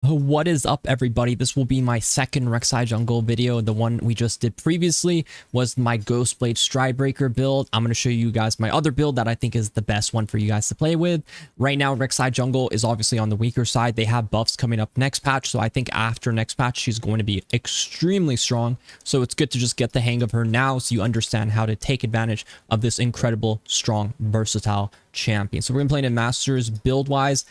What is up, everybody? This will be my second Rek'sai jungle video. The one we just did previously was my Ghostblade Stridebreaker build. I'm going to show you guys my other build that I think is the best one for you guys to play with. Right now, Rek'sai jungle is obviously on the weaker side. They have buffs coming up next patch, so I think after next patch, she's going to be extremely strong. So it's good to just get the hang of her now so you understand how to take advantage of this incredible, strong, versatile champion. So we're going to play in Masters build-wise.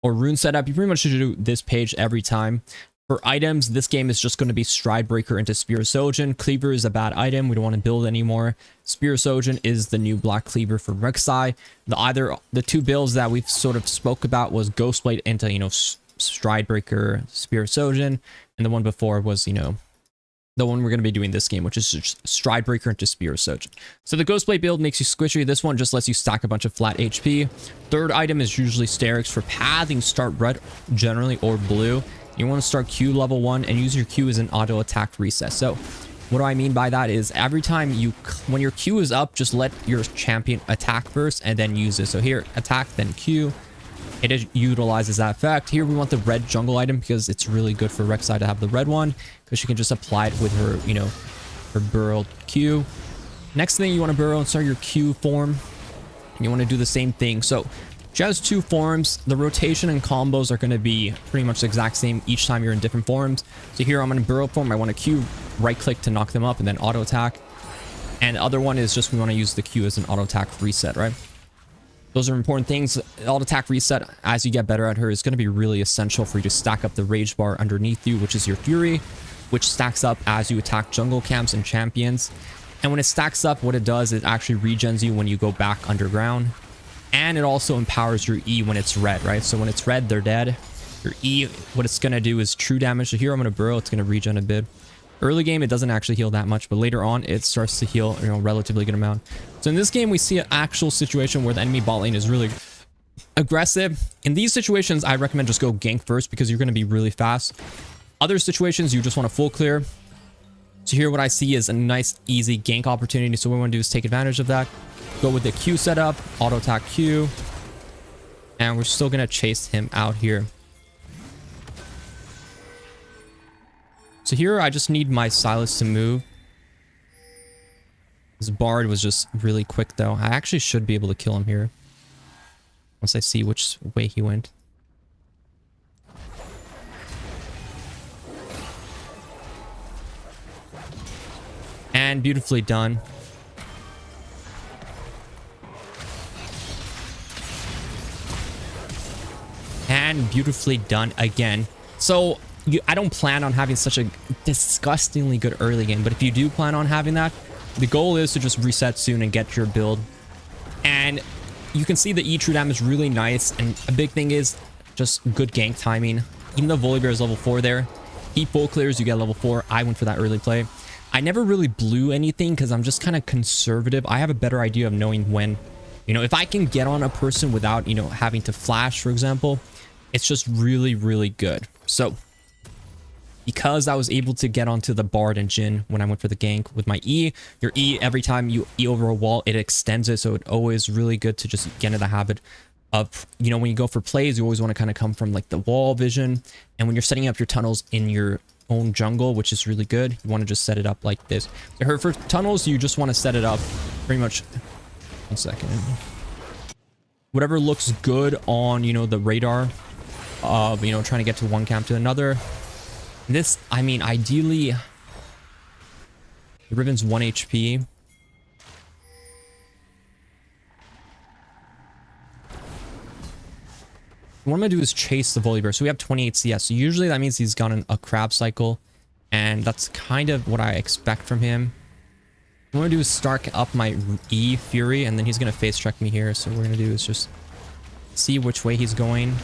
Or rune setup, you pretty much should do this page every time. For items, this game is just going to be Stridebreaker into Spear Sojourn. Cleaver is a bad item. We don't want to build anymore. Spear Sojourn is the new black cleaver for Rek'sai. The two builds that we've sort of spoke about was Ghostblade into, Stridebreaker, Spear Sojourn. And the one before was, the one we're going to be doing this game, which is just Stridebreaker into Spear Sojourn. So the Ghostblade build makes you squishy. This one just lets you stack a bunch of flat HP. Third item is usually Sterak's for pathing. Start red generally or blue. You want to start Q level 1 and use your Q as an auto attack reset. So what do I mean by that is every time when your Q is up, just let your champion attack first and then use it. So here, attack, then Q. It utilizes that effect. Here we want the red jungle item because it's really good for Rek'sai to have the red one because she can just apply it with her, her burrowed Q. Next thing, you want to burrow and start your Q form. And you want to do the same thing. So she has two forms. The rotation and combos are going to be pretty much the exact same each time you're in different forms. So here I'm in a burrow form. I want to Q, right click to knock them up and then auto attack. And the other one is just we want to use the Q as an auto attack reset, right? Those are important things. Auto attack reset, as you get better at her, is going to be really essential for you to stack up the rage bar underneath you, which is your fury, which stacks up as you attack jungle camps and champions. And when it stacks up, what it does, it actually regens you when you go back underground. And it also empowers your E when it's red, right? So when it's red, they're dead. Your E, what it's going to do is true damage. So here I'm going to burrow. It's going to regen a bit. Early game, it doesn't actually heal that much, but later on, it starts to heal, relatively good amount. So in this game, we see an actual situation where the enemy bot lane is really aggressive. In these situations, I recommend just go gank first because you're going to be really fast. Other situations, you just want to full clear. So here what I see is a nice, easy gank opportunity. So what we want to do is take advantage of that. Go with the Q setup, auto attack Q. And we're still going to chase him out here. So here I just need my Silas to move. His Bard was just really quick though. I actually should be able to kill him here. Once I see which way he went. And beautifully done. And beautifully done again. So I don't plan on having such a disgustingly good early game, but if you do plan on having that, the goal is to just reset soon and get your build. And you can see the E true damage is really nice, and a big thing is just good gank timing. Even though Volibear is level 4 there, he full clears, you get level 4. I went for that early play. I never really blew anything because I'm just kind of conservative. I have a better idea of knowing when, if I can get on a person without, having to flash, for example, it's just really, really good. So because I was able to get onto the Bard and Jhin when I went for the gank with my E, your E, every time you E over a wall, it extends it. So it's always really good to just get into the habit of, when you go for plays, you always want to kind of come from like the wall vision. And when you're setting up your tunnels in your own jungle, which is really good, you want to just set it up like this. So for tunnels, you just want to set it up pretty much. 1 second. Whatever looks good on, the radar of, trying to get to one camp to another. This, ideally, the Riven's 1 HP. What I'm going to do is chase the Volibear. So we have 28 CS. So usually that means he's gone a crab cycle. And that's kind of what I expect from him. What I'm going to do is start up my E Fury. And then he's going to face check me here. So what we're going to do is just see which way he's going.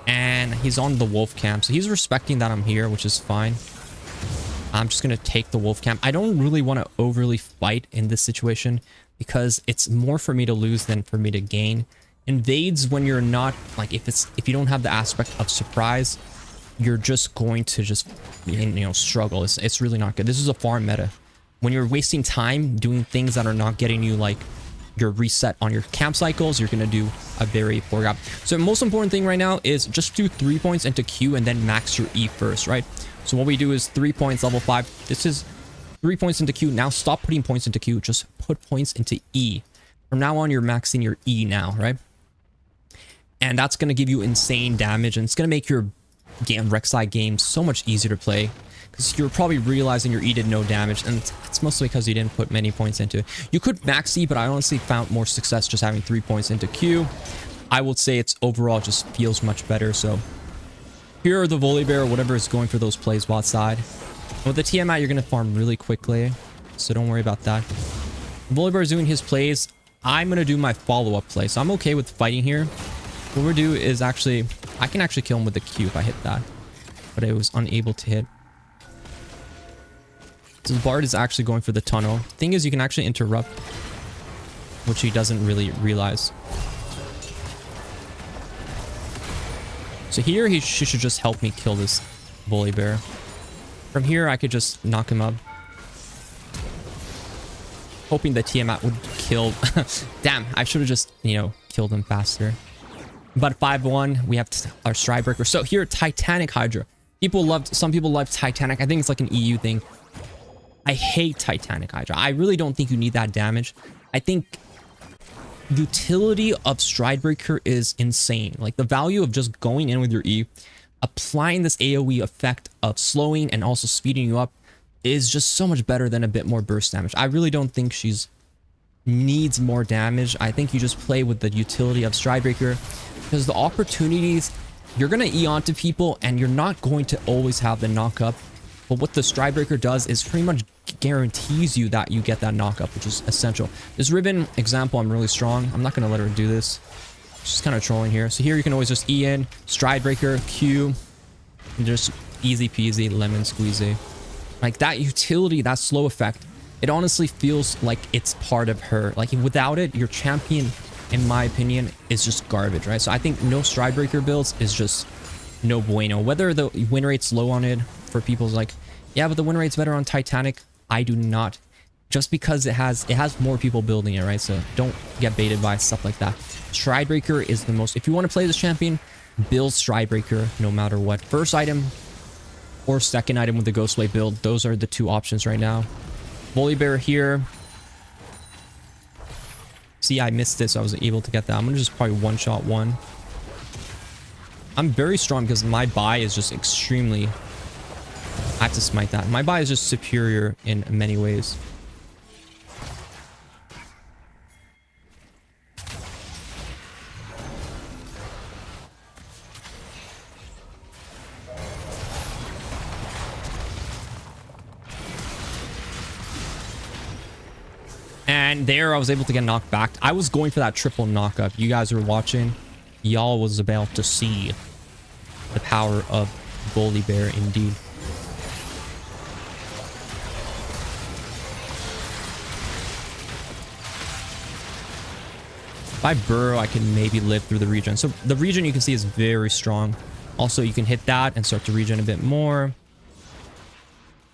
And he's on the wolf camp, so he's respecting that I'm here, which is fine. I'm just gonna take the wolf camp. I don't really want to overly fight in this situation because it's more for me to lose than for me to gain. Invades, when you're not like, if you don't have the aspect of surprise, you're just going to struggle. It's really not good. This is a farm meta. When you're wasting time doing things that are not getting you like your reset on your camp cycles, you're going to do a very poor job. So the most important thing right now is just do 3 points into Q and then max your E first, right? So what we do is 3 points, level 5. This is 3 points into Q. Now stop putting points into Q. Just put points into E. From now on, you're maxing your E now, right? And that's going to give you insane damage. And it's going to make your Rek'sai game so much easier to play. Because you're probably realizing your E did no damage. And it's mostly because you didn't put many points into it. You could max E, but I honestly found more success just having 3 points into Q. I would say it's overall just feels much better. So here are the Volibear or whatever is going for those plays bot side. With the Tiamat, you're going to farm really quickly. So don't worry about that. Volibear is doing his plays. I'm going to do my follow-up play. So I'm okay with fighting here. What we'll do is actually... I can actually kill him with the Q if I hit that. But I was unable to hit. So the Bard is actually going for the tunnel. Thing is, you can actually interrupt. Which he doesn't really realize. So here, he should just help me kill this Volibear. From here, I could just knock him up. Hoping that Tiamat would kill... Damn, I should have just, you know, killed him faster. But 5-1, we have our Stridebreaker. So here, Titanic Hydra. Some people love Titanic. I think it's like an EU thing. I hate Titanic Hydra. I really don't think you need that damage. I think utility of Stridebreaker is insane. Like the value of just going in with your E, applying this AoE effect of slowing and also speeding you up is just so much better than a bit more burst damage. I really don't think she's needs more damage. I think you just play with the utility of Stridebreaker because the opportunities, you're going to E onto people and you're not going to always have the knock up. But what the Stridebreaker does is pretty much guarantees you that you get that knock up, which is essential. This Ribbon example, I'm really strong. I'm not going to let her do this. She's kind of trolling here. So here you can always just E in, Stridebreaker, Q, and just easy peasy, lemon squeezy. Like that utility, that slow effect, it honestly feels like it's part of her. Like without it, your champion, in my opinion, is just garbage, right? So I think no Stridebreaker builds is just no bueno. Whether the win rate's low on it, for people's like, yeah, but the win rate's better on Titanic. I do not. Just because it has more people building it, right? So don't get baited by stuff like that. Stridebreaker is the most... If you want to play this champion, build Stridebreaker no matter what. First item or second item with the Ghostblade build. Those are the two options right now. Volibear here. See, I missed this. So I wasn't able to get that. I'm going to just probably one-shot one. I'm very strong because my buy is just extremely... I have to smite that. My buy is just superior in many ways. And there I was able to get knocked back. I was going for that triple knockup. You guys were watching. Y'all was about to see the power of Volibear indeed. If I burrow, I can maybe live through the regen. So the regen you can see is very strong. Also, you can hit that and start to regen a bit more. And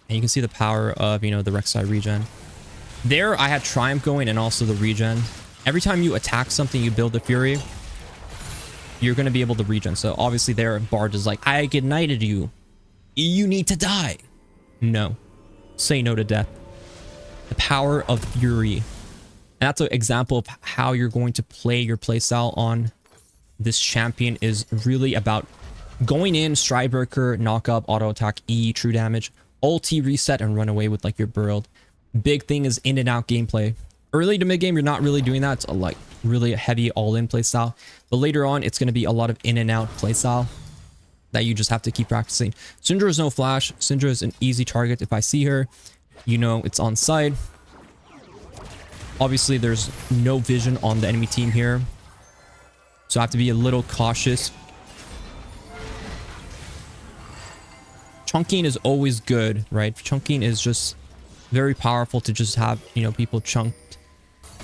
you can see the power of, you know, the Rek'sai regen. There, I had Triumph going and also the regen. Every time you attack something, you build the Fury, you're going to be able to regen. So obviously there, Bard is like, I ignited you. You need to die. No. Say no to death. The power of Fury. And that's an example of how you're going to play your playstyle on this champion is really about going in, Stridebreaker, knock up, auto attack, E, true damage, ulti, reset, and run away with like your build. Big thing is in and out gameplay. Early to mid game, you're not really doing that. It's like really a heavy all-in playstyle. But later on, it's going to be a lot of in and out playstyle that you just have to keep practicing. Syndra is no flash. Syndra is an easy target. If I see her, you know it's on side. Obviously, there's no vision on the enemy team here. So I have to be a little cautious. Chunking is always good, right? Chunking is just very powerful to just have, you know, people chunked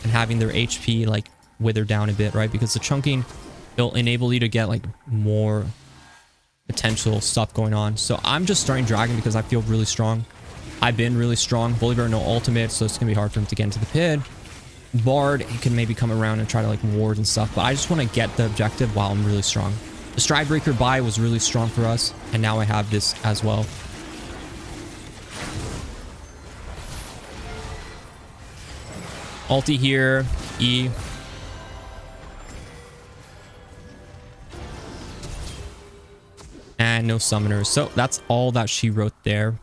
and having their HP like wither down a bit, right? Because the chunking, it'll enable you to get like more potential stuff going on. So I'm just starting Dragon because I feel really strong. I've been really strong. Volibear no ultimate, so it's gonna be hard for him to get into the pit. Bard, he can maybe come around and try to like ward and stuff, but I just want to get the objective while I'm really strong. The Stridebreaker buy was really strong for us, and now I have this as well. Ulti here, E. And no summoners. So that's all that she wrote there.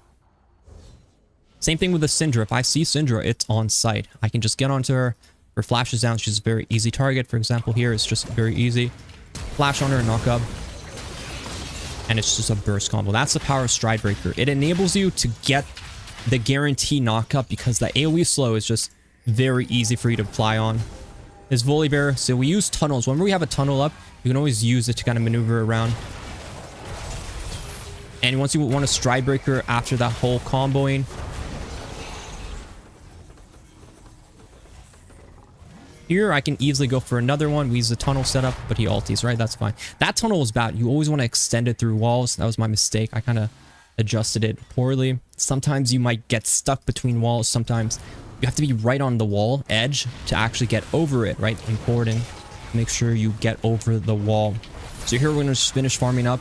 Same thing with the Syndra. If I see Syndra, it's on site. I can just get onto her. Her flash is down. She's a very easy target. For example, here it's just very easy. Flash on her, knock up. And it's just a burst combo. That's the power of Stridebreaker. It enables you to get the guarantee knock up because the AoE slow is just very easy for you to apply on. Is Volibear. So we use tunnels. Whenever we have a tunnel up, you can always use it to kind of maneuver around. And once you want a Stridebreaker after that whole comboing, here I can easily go for another one. We use the tunnel setup, but he ultis, right? That's fine. That tunnel was bad. You always want to extend it through walls. That was my mistake. I kind of adjusted it poorly. Sometimes you might get stuck between walls. Sometimes you have to be right on the wall edge to actually get over it, right? Important. Make sure you get over the wall. So here we're going to just finish farming up.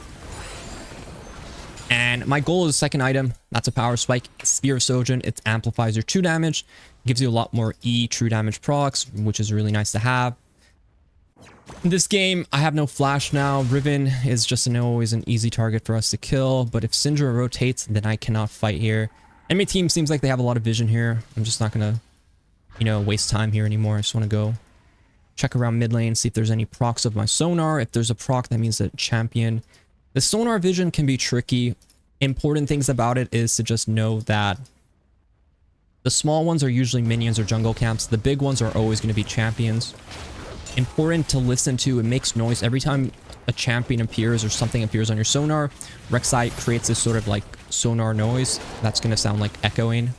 And my goal is second item. That's a power spike. Spear of Sojourn. It amplifies your true damage. Gives you a lot more E true damage procs, which is really nice to have. In this game, I have no flash now. Riven is just always an easy target for us to kill. But if Syndra rotates, then I cannot fight here. Enemy team seems like they have a lot of vision here. I'm just not going to, you know, waste time here anymore. I just want to go check around mid lane, see if there's any procs of my Sonar. If there's a proc, that means that champion. The Sonar vision can be tricky. Important things about it is to just know that the small ones are usually minions or jungle camps. The big ones are always going to be champions. Important to listen to. It makes noise every time a champion appears or something appears on your Sonar. Rek'sai creates this sort of like Sonar noise that's going to sound like echoing,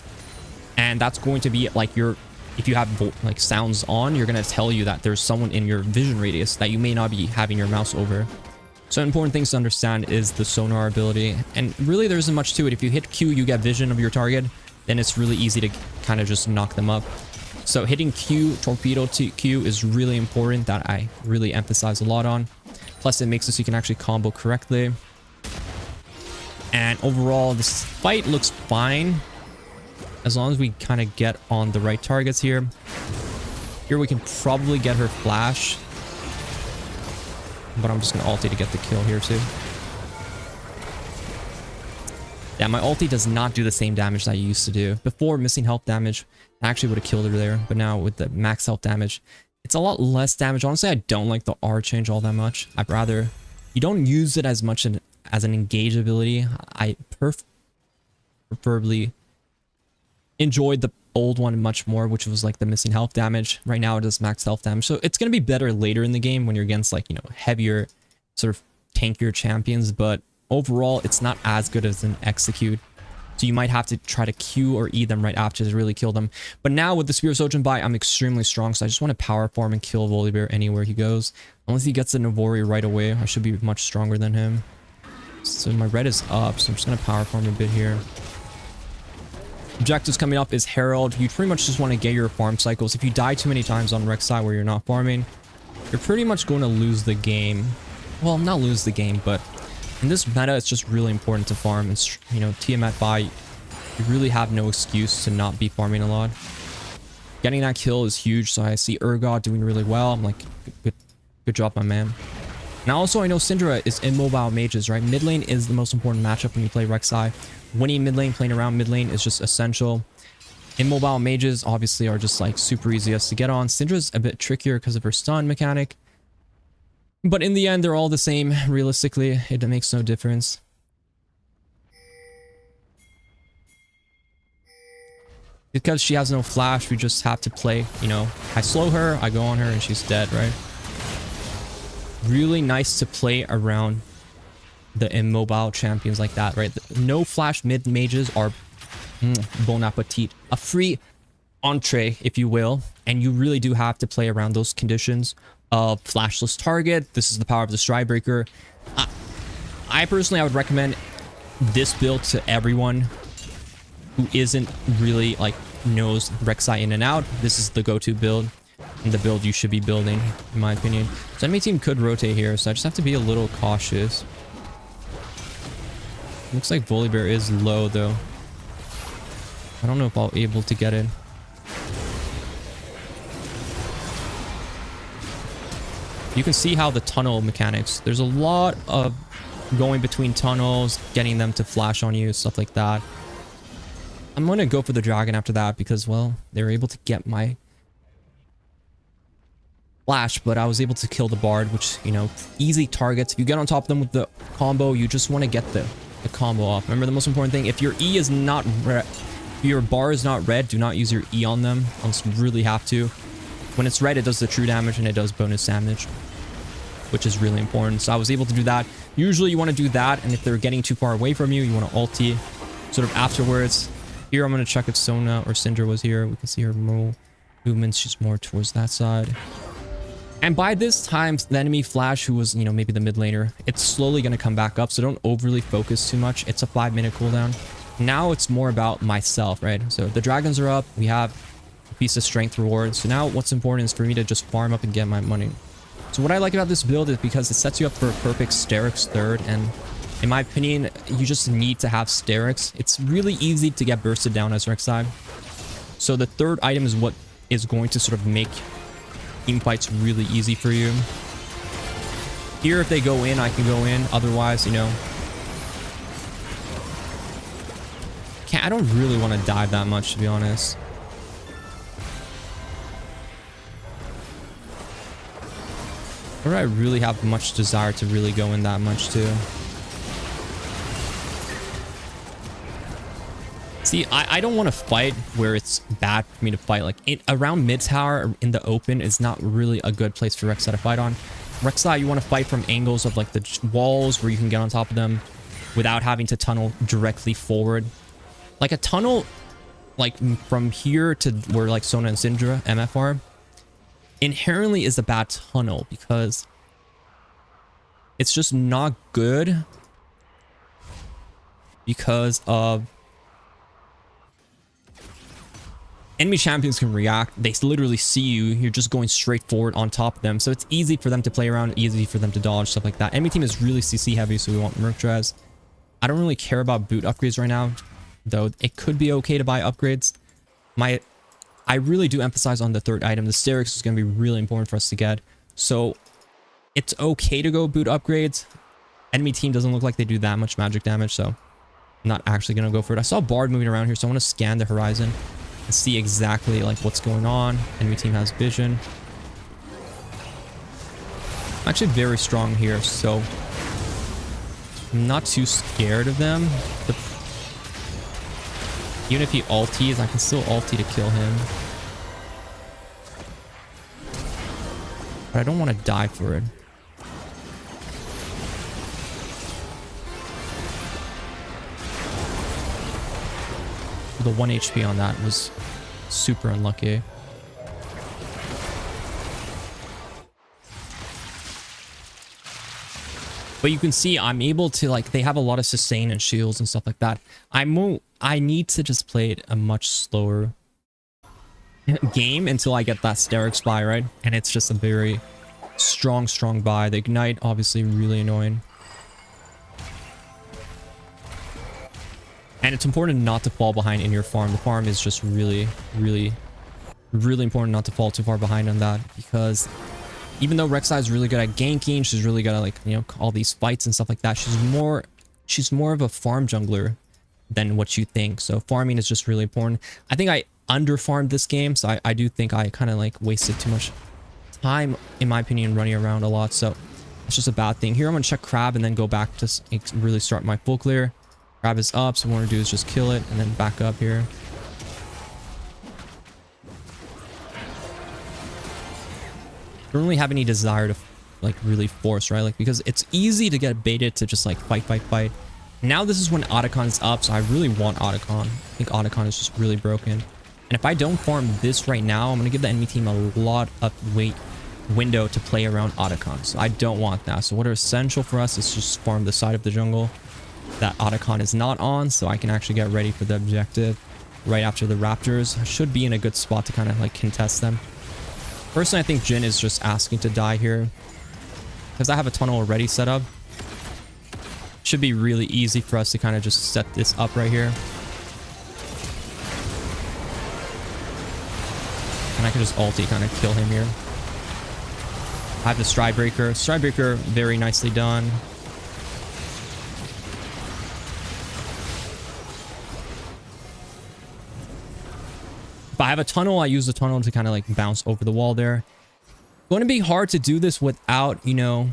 and that's going to be like your, if you have like sounds on, you're going to tell you that there's someone in your vision radius that you may not be having your mouse over. So important things to understand is the Sonar ability, and really there isn't much to it. If you hit Q, you get vision of your target, then it's really easy to kind of just knock them up. So hitting Q, torpedo to Q is really important, that I really emphasize a lot on. Plus it makes it so you can actually combo correctly. And overall, this fight looks fine as long as we kind of get on the right targets here. Here we can probably get her flash, but I'm just going to ulti to get the kill here too. Yeah, my ulti does not do the same damage that I used to do. Before, missing health damage, I actually would have killed her there. But now with the max health damage, it's a lot less damage. Honestly, I don't like the R change all that much. I'd rather... You don't use it as much as an engage ability. I preferably enjoyed the old one much more, which was like the missing health damage. Right now it does max health damage. So it's going to be better later in the game when you're against like, you know, heavier, sort of tankier champions. But overall, it's not as good as an execute. So you might have to try to Q or E them right after to really kill them. But now with the Spear of Sojourn buy, I'm extremely strong. So I just want to power farm and kill Volibear anywhere he goes. Unless he gets a Navori right away, I should be much stronger than him. So my red is up, so I'm just going to power farm a bit here. Objectives coming up is Herald. You pretty much just want to get your farm cycles. If you die too many times on Rek'sai where you're not farming, you're pretty much going to lose the game. Well, not lose the game, but in this meta, it's just really important to farm. It's, you know, Tiamat buy, you really have no excuse to not be farming a lot. Getting that kill is huge, so I see Urgot doing really well. I'm like, good job, my man. Now also, I know Syndra is immobile mages, right? Mid lane is the most important matchup when you play Rek'sai. Winning mid lane, playing around mid lane is just essential. Immobile mages obviously are just like super easy to get on. Syndra's a bit trickier because of her stun mechanic. But in the end, they're all the same. Realistically, it makes no difference. Because she has no flash, we just have to play, you know, I slow her, I go on her, and she's dead, right? Really nice to play around the immobile champions like that, right? No flash mid mages are bon appetit. A free entree, if you will. And you really do have to play around those conditions of flashless target. This is the power of the Stridebreaker. I personally, I would recommend this build to everyone who isn't really like knows Rek'sai in and out. This is the go-to build. and the build you should be building, in my opinion. So enemy team could rotate here, so I just have to be a little cautious. Looks like Volibear is low though. I don't know if I'll be able to get it. You can see how the tunnel mechanics, there's a lot of going between tunnels, getting them to flash on you, stuff like that. I'm going to go for the dragon after that because, well, they were able to get my flash, but I was able to kill the bard, which, you know, easy targets. If you get on top of them with the combo, you just want to get the combo off. Remember the most important thing, if your E is not red, if your bar is not red, do not use your E on them unless you really have to. When it's red, it does the true damage and it does bonus damage, which is really important. So I was able to do that. Usually you want to do that, and if they're getting too far away from you, you want to ulti sort of afterwards. Here I'm going to check if Sona or Syndra was here. We can see her movements. She's more towards that side. And by this time, the enemy Flash, who was, you know, maybe the mid laner, it's slowly going to come back up. So don't overly focus too much. It's a 5-minute cooldown. Now it's more about myself, right? So the dragons are up. We have a piece of strength reward. So now what's important is for me to just farm up and get my money. So what I like about this build is because it sets you up for a perfect Sterak's third, and in my opinion, you just need to have Sterak's. It's really easy to get bursted down as Rek'sai. So the third item is what is going to sort of make team fights really easy for you. Here, if they go in, I can go in. Otherwise, you know, I don't really want to dive that much, to be honest. Or I really have much desire to really go in that much too. See, I don't want to fight where it's bad for me to fight. Like around mid tower in the open is not really a good place for Rek'sai to fight on. Rek'sai, you want to fight from angles of like the walls where you can get on top of them without having to tunnel directly forward. Like a tunnel, like from here to where like Sona and Syndra MFR, inherently is a bad tunnel because it's just not good because of enemy champions can react. They literally see you. You're just going straight forward on top of them. So it's easy for them to play around, easy for them to dodge, stuff like that. Enemy team is really CC heavy, so we want Merc Dress. I don't really care about boot upgrades right now, though it could be okay to buy upgrades. I really do emphasize on the third item. The Sterak is going to be really important for us to get. So it's okay to go boot upgrades. Enemy team doesn't look like they do that much magic damage, so I'm not actually going to go for it. I saw Bard moving around here, so I want to scan the horizon and see exactly like what's going on. Enemy team has vision. I'm actually very strong here, so I'm not too scared of them. Even if he ulties, I can still ulti to kill him. But I don't want to die for it. The 1 HP on that was super unlucky. But you can see I'm able to, like, they have a lot of sustain and shields and stuff like that. I need to just play it a much slower game until I get that Sterak buy, right? And it's just a very strong buy. The Ignite, obviously, really annoying. And it's important not to fall behind in your farm. The farm is just really important not to fall too far behind on that, because even though Rek'Sai is really good at ganking, she's really good at, like, you know, all these fights and stuff like that. She's more of a farm jungler than what you think. So farming is just really important. I think I under-farmed this game, so I do think I kind of like wasted too much time, in my opinion, running around a lot. So it's just a bad thing. Here I'm gonna check Crab and then go back to really start my full clear. Crab is up, so what I want to do is just kill it and then back up here. Don't really have any desire to like really force, right? Like, because it's easy to get baited to just like fight. Now this is when Otacon is up, so I really want Otacon. I think Otacon is just really broken. And if I don't farm this right now, I'm going to give the enemy team a lot of window to play around Otacon. So I don't want that. So what are essential for us is just farm the side of the jungle that Otacon is not on, so I can actually get ready for the objective right after the Raptors. I should be in a good spot to kind of like contest them. Personally, I think Jhin is just asking to die here. Because I have a tunnel already set up. Should be really easy for us to kind of just set this up right here. And I can just ulti kind of kill him here. I have the Stridebreaker. Stridebreaker, very nicely done. If I have a tunnel, I use the tunnel to kind of like bounce over the wall there. Going to be hard to do this without, you know,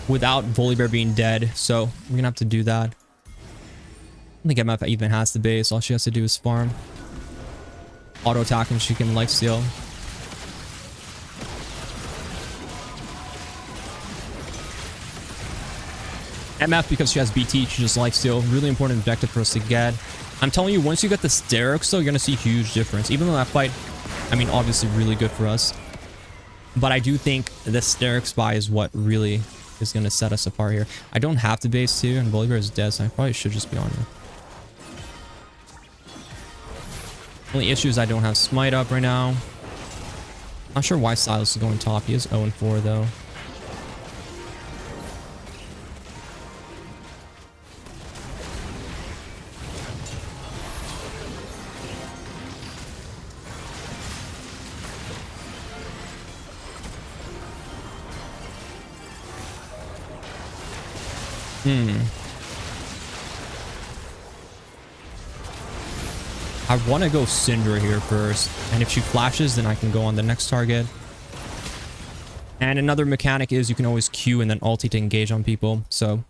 without Volibear being dead. So we're gonna have to do that. I think MF even has the base. All she has to do is farm. Auto attack and she can lifesteal. MF, because she has BT, she just lifesteal. Really important objective for us to get. I'm telling you, once you get the Sterak, though, you're gonna see a huge difference. Even though that fight, I mean, obviously really good for us. But I do think the Sterak spy is what really is gonna set us apart here. I don't have to base too, and Volibear is dead, so I probably should just be on here. Only issue is I don't have Smite up right now. Not sure why Silas is going top. He is 0-4 though. I want to go Syndra here first, and if she flashes, then I can go on the next target. And another mechanic is you can always Q and then ulti to engage on people. So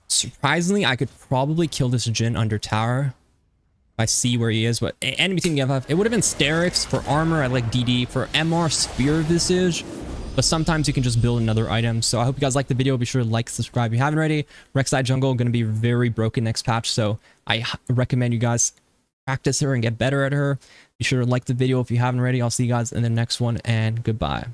surprisingly, I could probably kill this Jhin under tower if I see where he is. But anything you have, it would have been Sterak's. For armor, I like DD. For MR, Spear of Visage. But sometimes you can just build another item. So I hope you guys liked the video. Be sure to like, subscribe if you haven't already. Rek'sai jungle going to be very broken next patch. So I recommend you guys practice her and get better at her. Be sure to like the video if you haven't already. I'll see you guys in the next one, and goodbye.